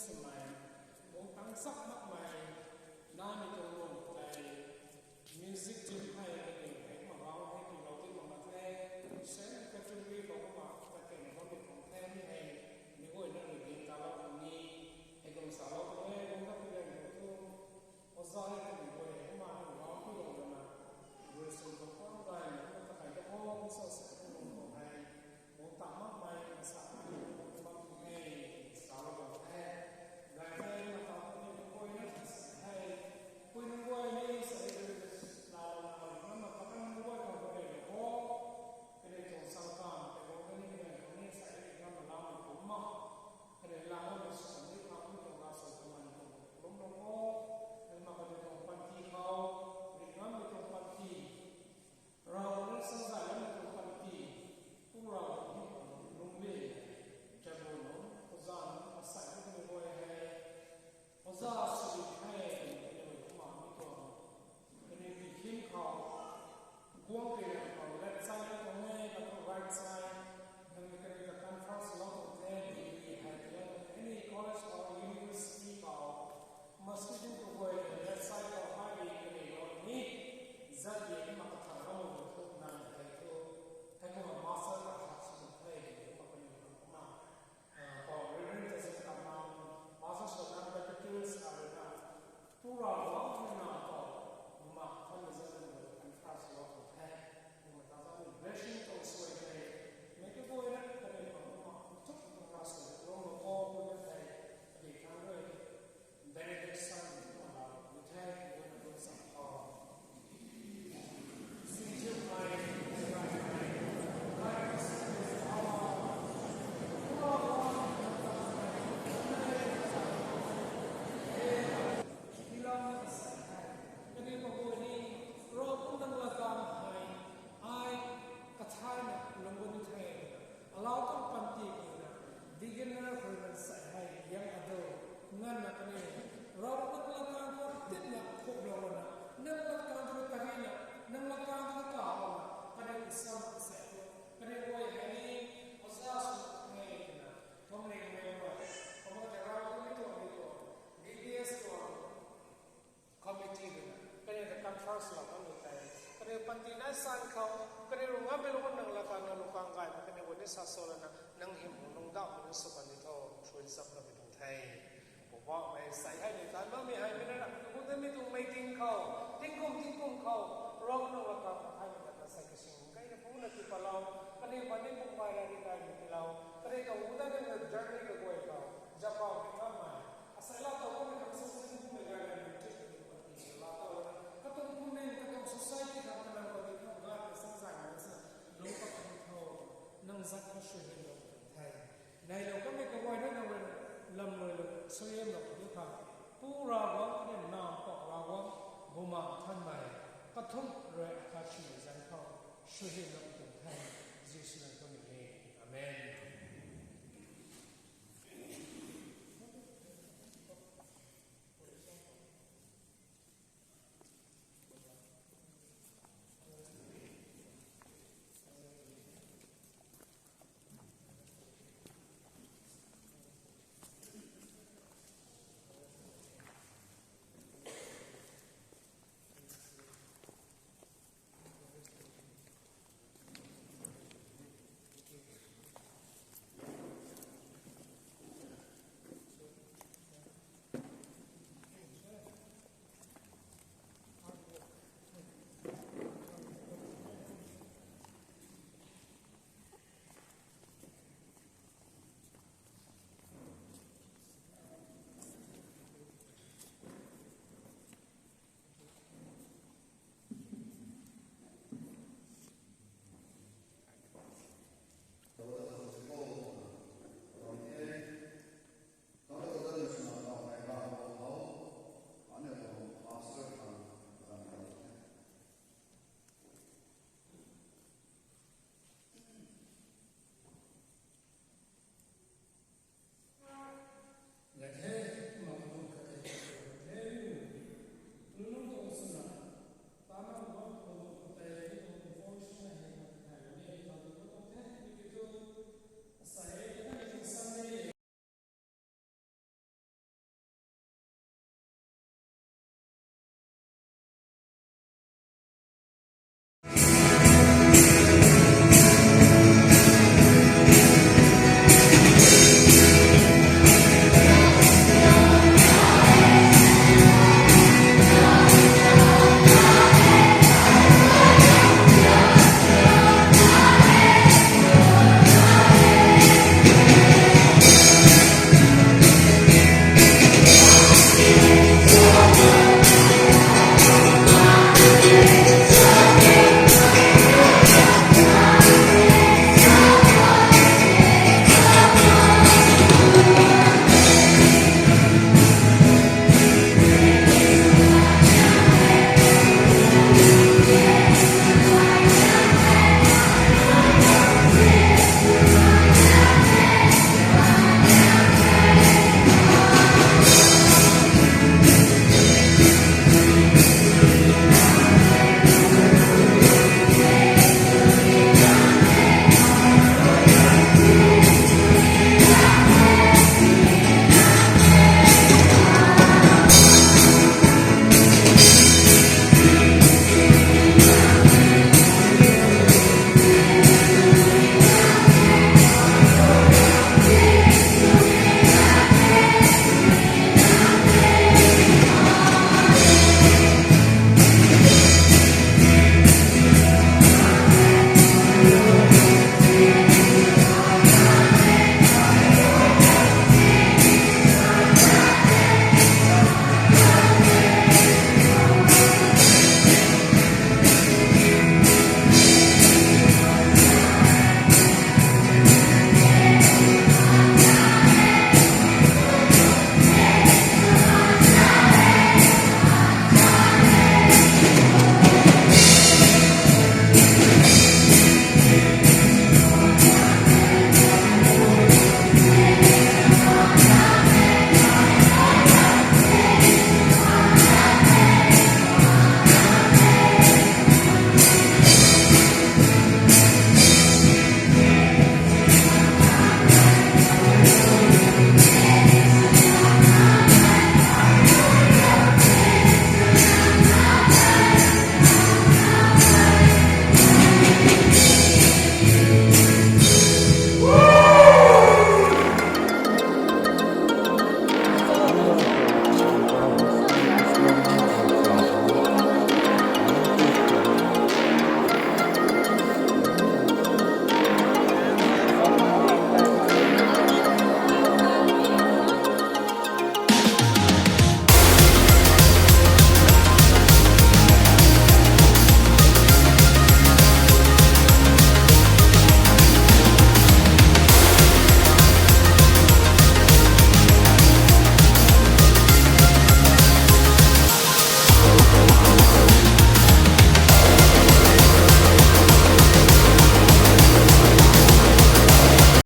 สมัยองค์ตั้งสักมากมายน่ามีตัวรวมใจมิวสิกทีมให้เด็กให้มาร้องให้ดูเราที่มาแท้เช่นก็จะมีบอกว่าจะเก่งเขาเป็นของแท้ที่ให้มีคนนั่งอยู่ในตลาดนี้ให้กองสาวตัวนี้ผมก็เป็นเรื่องที่我早一点就会，我妈那老不用的嘛，我生活方面，我大概都好少时候弄过来，我大妈买啥，我帮助ให้สาวเราแท้รายได้มาตอนนี้ก็คุยนะให้คุยนึกว่านี่ใส่เรามันมาตั้งนึกว่าเราไม่ได้โอ้ก็เลยจงสร้างการแต่ว่าไม่ได้คนนี้ใส่ก็มาเราผมมาก็เลยเราไม่สนที่ความที่เราสนมันล้มลงโอ้มาเป็นตรงปันทีเขาหรือว่าเป็นตรงปันทีเราเนี่ยสงสัยว่าเป็นตรงปันทีพวกเราที่ลุ่มเบี้ยจะโดนอุตส่าห์มาใส่ที่ไม่ไหวให้อุตส่าห์สุดให้เป็นของมันไม่ก่อนเป็นวิธีเขากวางเกลียวเขา left side ตรงนี้กับ right side นั่นก็คือการ conference เราตรงนี้ที่ให้เรียน any college or university เขาMasjid itu boleh selesai kalau hari ini jadi maka kalau untuk nanti itu kalau masalah hasil itu maka itu kalau ini jadi karena masa sudah betul ada pura waktu nanti maka kalau jadi inflasi waktu maka kalau blessing itu sesuai mereka boleh kalau untuk inflasi kalau boleh di kantor benefit son about the tag when it was future mind beginner person sai yang ada ngan nak ni rawat lakukan tu tidak kau lawan nak lakukan tu tadi nak lakukan tu kau pada Islam sai pada boy hari asas ni kau ni kau rawat itu DBS tu committee pada dekat first lah kan pada pantina san kau pada rumah belum nang lakukan lukang kai padaวันนี้สอนนั่งหิมนงดาวมันสุกันที่เขาช่วยสับเราไปตรงไทยผมว่าไปใส่ให้ในการบ้านไม่ให้ไม่ได้หรอกคุณจะไม่ต้องไม่ทิ้งเขาทิ้งกุมเขาร้องนั่งละกันให้มันใส่กระชิงใกล้จะพูดที่ปลาวกันในวันนี้ผมไปอะไรกันที่เรากันในตัวอุตส่าห์เนี่ยจำเลยก็กวยเขาจะพาไปทำไมอาศัยเราตัวคนที่เขาสิ่งที่ไม่ได้เลยที่เป็นปฏิเราตัวก็ต้องพูดเนี่ยก็ต้อง society ทำงานคนที่เขาได้สร้างสรรค์นั้นรู้ก็ต้องเขานั่งซักเขาช่วยให้เราไทยในเราก็ไม่กลัวด้วยนะเว้ยลำเลยช่วยเราด้วยค่ะผู้เราเนี่ยน้าปอกเราบุมาท่านใหม่ก็ทุ่มเรื่องการช่วยเหลือเขาช่วยให้เราไทยยิ่งสุดตรงนี้อาเมน